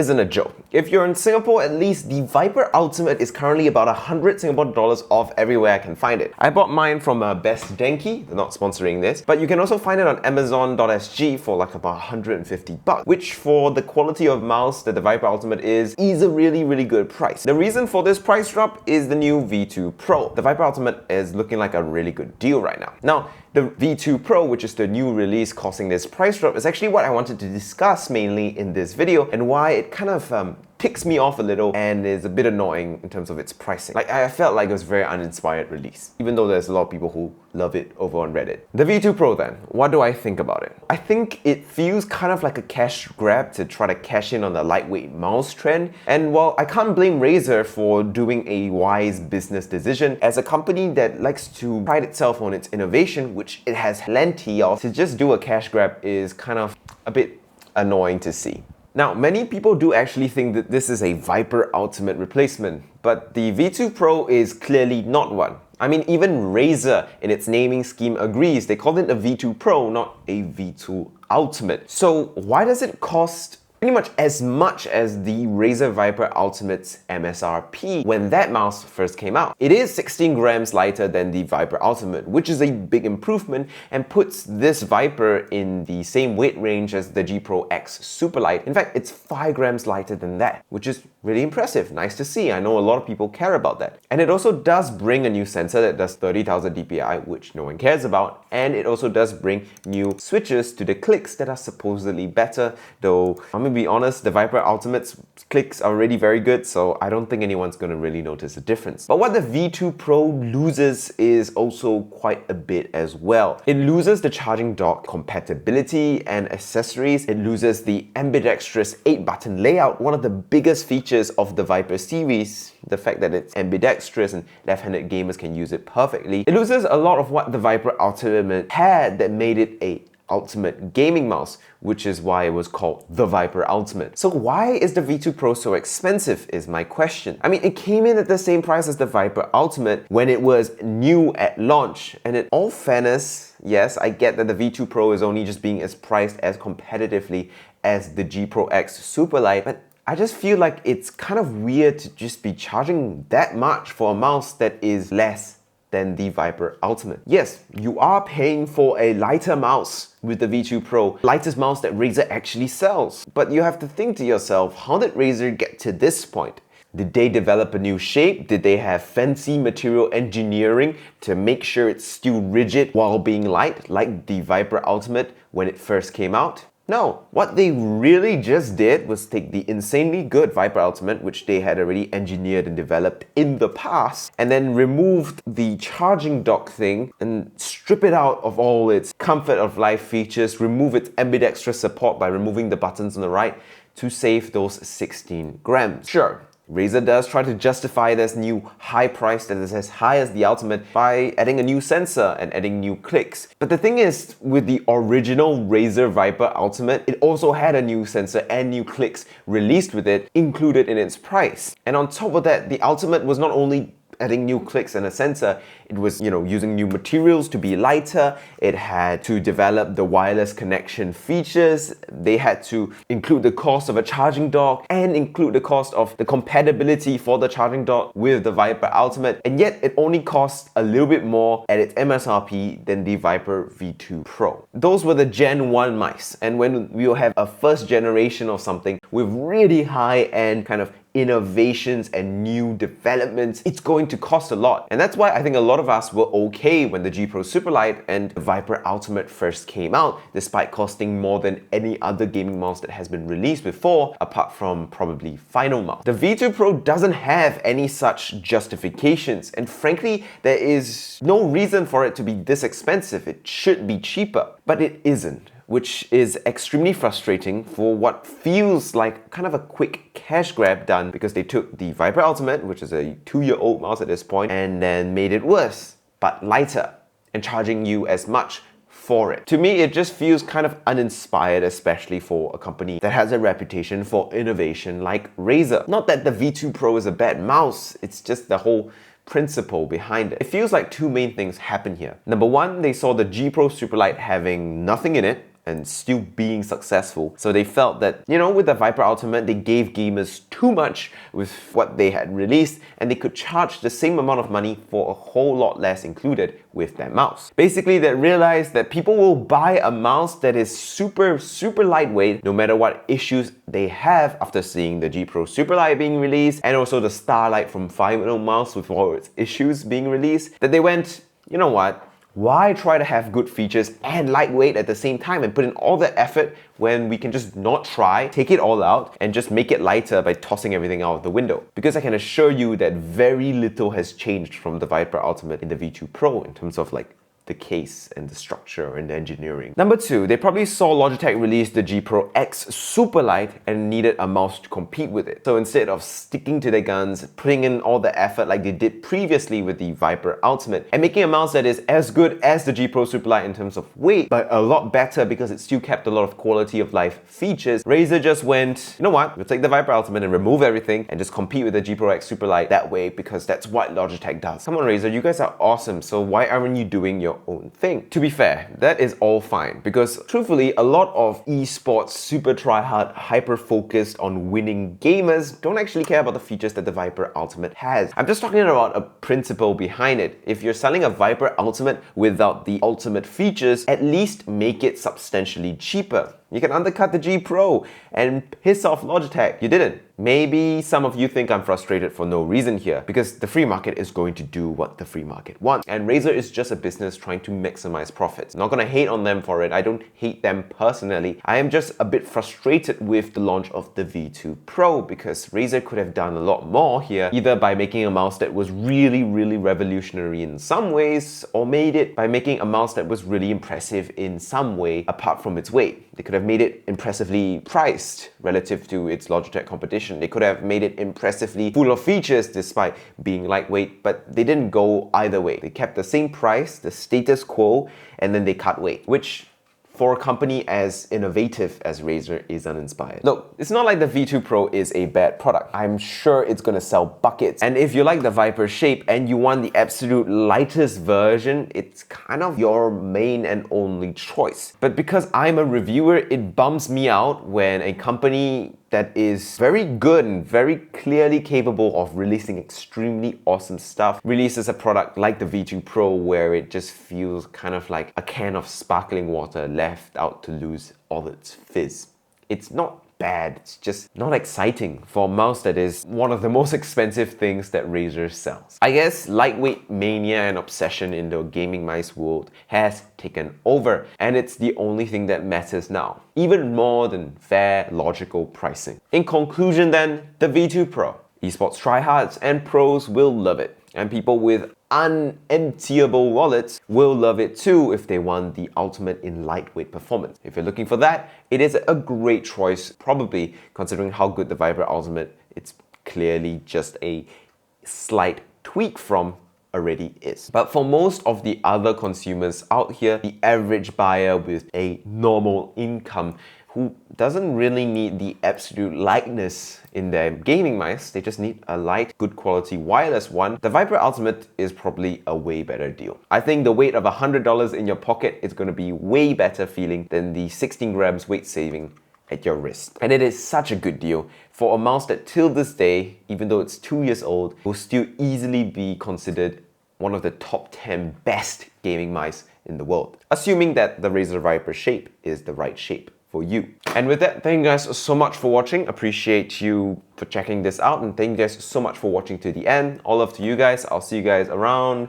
isn't a joke. If you're in Singapore, at least the VIPER Ultimate is currently about 100 Singapore dollars off everywhere I can find it. I bought mine from Best Denki, they're not sponsoring this, but you can also find it on Amazon.sg for like about 150 bucks, which for the quality of mouse that the VIPER Ultimate is a really good price. The reason for this price drop is the new V2 Pro. The VIPER Ultimate is looking like a really good deal right now. Now, the V2 Pro, which is the new release causing this price drop, is actually what I wanted to discuss mainly in this video and why it kind of ticks me off a little and is a bit annoying in terms of its pricing. Like, I felt like it was a very uninspired release, even though there's a lot of people who love it over on Reddit. The V2 Pro then, what do I think about it? I think it feels kind of like a cash grab to try to cash in on the lightweight mouse trend. And while I can't blame Razer for doing a wise business decision, as a company that likes to pride itself on its innovation, which it has plenty of, to just do a cash grab is kind of a bit annoying to see. Now, many people do actually think that this is a VIPER Ultimate replacement, but the V2 Pro is clearly not one. I mean, even Razer in its naming scheme agrees. They call it a V2 Pro, not a V2 Ultimate. So why does it cost pretty much as much as the Razer VIPER Ultimate's MSRP when that mouse first came out? It is 16 grams lighter than the VIPER Ultimate, which is a big improvement and puts this VIPER in the same weight range as the G Pro X Superlight. In fact, it's 5 grams lighter than that, which is really impressive. Nice to see. I know a lot of people care about that. And it also does bring a new sensor that does 30,000 dpi, which no one cares about. And it also does bring new switches to the clicks that are supposedly better, though I'm gonna be honest, the VIPER Ultimate's clicks are already very good, so I don't think anyone's gonna really notice a difference. But what the V2 Pro loses is also quite a bit as well. It loses the charging dock compatibility and accessories. It loses the ambidextrous 8-button layout, one of the biggest features of the VIPER series, the fact that it's ambidextrous and left-handed gamers can use it perfectly. It loses a lot of what the VIPER Ultimate had that made it a ultimate gaming mouse, which is why it was called the VIPER Ultimate. So why is the V2 Pro so expensive is my question. I mean, it came in at the same price as the VIPER Ultimate when it was new at launch. And in all fairness, yes, I get that the V2 Pro is only just being as priced as competitively as the G Pro X Superlight, but I just feel like it's kind of weird to just be charging that much for a mouse that is less than the VIPER Ultimate. Yes, you are paying for a lighter mouse with the V2 Pro, lightest mouse that Razer actually sells. But you have to think to yourself, how did Razer get to this point? Did they develop a new shape? Did they have fancy material engineering to make sure it's still rigid while being light, like the VIPER Ultimate when it first came out? No, what they really just did was take the insanely good VIPER Ultimate, which they had already engineered and developed in the past, and then removed the charging dock thing and strip it out of all its comfort of life features, remove its ambidextrous support by removing the buttons on the right to save those 16 grams. Sure, Razer does try to justify this new high price that is as high as the Ultimate by adding a new sensor and adding new clicks. But the thing is, with the original Razer VIPER Ultimate, it also had a new sensor and new clicks released with it, included in its price. And on top of that, the Ultimate was not only adding new clicks and a sensor, it was, using new materials to be lighter. It had to develop the wireless connection features. They had to include the cost of a charging dock and include the cost of the compatibility for the charging dock with the VIPER Ultimate. And yet it only costs a little bit more at its MSRP than the VIPER V2 Pro. Those were the Gen 1 mice. And when we will have a first generation of something with really high-end kind of innovations and new developments, it's going to cost a lot. And that's why I think a lot of us were okay when the G Pro Superlight and the VIPER Ultimate first came out, despite costing more than any other gaming mouse that has been released before, apart from probably Final Mouse. The V2 Pro doesn't have any such justifications, and frankly, there is no reason for it to be this expensive. It should be cheaper, but it isn't, which is extremely frustrating for what feels like kind of a quick cash grab done because they took the VIPER Ultimate, which is a 2-year-old mouse at this point, and then made it worse, but lighter, and charging you as much for it. To me, it just feels kind of uninspired, especially for a company that has a reputation for innovation like Razer. Not that the V2 Pro is a bad mouse, it's just the whole principle behind it. It feels like two main things happen here. Number one, they saw the G Pro Superlight having nothing in it, and still being successful. So they felt that, you know, with the VIPER Ultimate, they gave gamers too much with what they had released, and they could charge the same amount of money for a whole lot less included with their mouse. Basically, they realized that people will buy a mouse that is super lightweight no matter what issues they have after seeing the G Pro Superlight being released and also the Starlight from Final Mouse with all its issues being released, that they went, you know what? Why try to have good features and lightweight at the same time and put in all the effort when we can just not try, take it all out, and just make it lighter by tossing everything out of the window? Because I can assure you that very little has changed from the VIPER Ultimate in the V2 Pro in terms of like the case and the structure and the engineering. Number two, they probably saw Logitech release the G Pro X Superlight and needed a mouse to compete with it. So instead of sticking to their guns, putting in all the effort like they did previously with the VIPER Ultimate, and making a mouse that is as good as the G Pro Superlight in terms of weight, but a lot better because it still kept a lot of quality of life features, Razer just went, you know what, we'll take the VIPER Ultimate and remove everything and just compete with the G Pro X Superlight that way because that's what Logitech does. Come on Razer, you guys are awesome, so why aren't you doing your own thing? To be fair, that is all fine because truthfully, a lot of esports super tryhard, hyper focused on winning gamers don't actually care about the features that the VIPER Ultimate has. I'm just talking about a principle behind it. If you're selling a VIPER Ultimate without the ultimate features, at least make it substantially cheaper. You can undercut the G Pro and piss off Logitech. You didn't. Maybe some of you think I'm frustrated for no reason here, because the free market is going to do what the free market wants. And Razer is just a business trying to maximize profits. Not gonna hate on them for it. I don't hate them personally. I am just a bit frustrated with the launch of the V2 Pro because Razer could have done a lot more here, either by making a mouse that was really revolutionary in some ways, or made it by making a mouse that was really impressive in some way apart from its weight. They could have made it impressively priced relative to its Logitech competition. They could have made it impressively full of features despite being lightweight, but they didn't go either way. They kept the same price, the status quo, and then they cut weight, which for a company as innovative as Razer is uninspired. Look, it's not like the V2 Pro is a bad product. I'm sure it's gonna sell buckets. And if you like the VIPER shape and you want the absolute lightest version, it's kind of your main and only choice. But because I'm a reviewer, it bums me out when a company that is very good and very clearly capable of releasing extremely awesome stuff releases a product like the V2 Pro where it just feels kind of like a can of sparkling water left out to lose all its fizz. It's not bad, it's just not exciting for a mouse that is one of the most expensive things that Razer sells. I guess lightweight mania and obsession in the gaming mice world has taken over, and it's the only thing that matters now, even more than fair, logical pricing. In conclusion then, the V2 Pro. Esports tryhards and pros will love it, and people with unemptiable wallets will love it too if they want the ultimate in lightweight performance. If you're looking for that, it is a great choice, probably considering how good the VIPER Ultimate, it's clearly just a slight tweak from already is. But for most of the other consumers out here, the average buyer with a normal income who doesn't really need the absolute lightness in their gaming mice, they just need a light, good quality wireless one, the VIPER Ultimate is probably a way better deal. I think the weight of $100 in your pocket is going to be way better feeling than the 16 grams weight saving at your wrist. And it is such a good deal for a mouse that till this day, even though it's 2 years old, will still easily be considered one of the top 10 best gaming mice in the world, assuming that the Razer VIPER shape is the right shape for you. And with that, thank you guys so much for watching. Appreciate you for checking this out, and thank you guys so much for watching to the end. All love to you guys. I'll see you guys around.